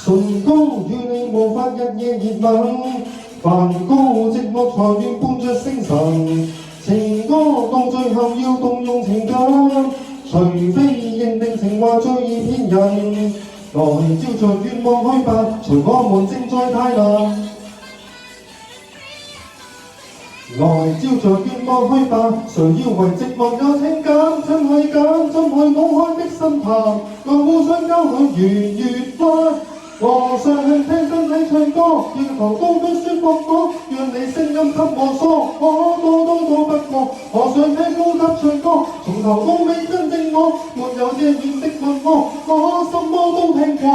唇膏與你無法日夜熱吻，梵高寂寞才願伴着星辰。情歌到最後要動用情感，除非認定情話最易騙人。來照着願望去吧，隨我們正在太難。來照着願望去吧，誰要為寂寞有情感？真係揀，怎去腦海的深潭？來互相交響圓月花。和尚聽身體唱歌，要求高高舒服我，讓你聲音給我梳，我都不過。我想聽高級唱歌，從頭到尾真正我，沒有遮掩的問我，我什麼都聽過。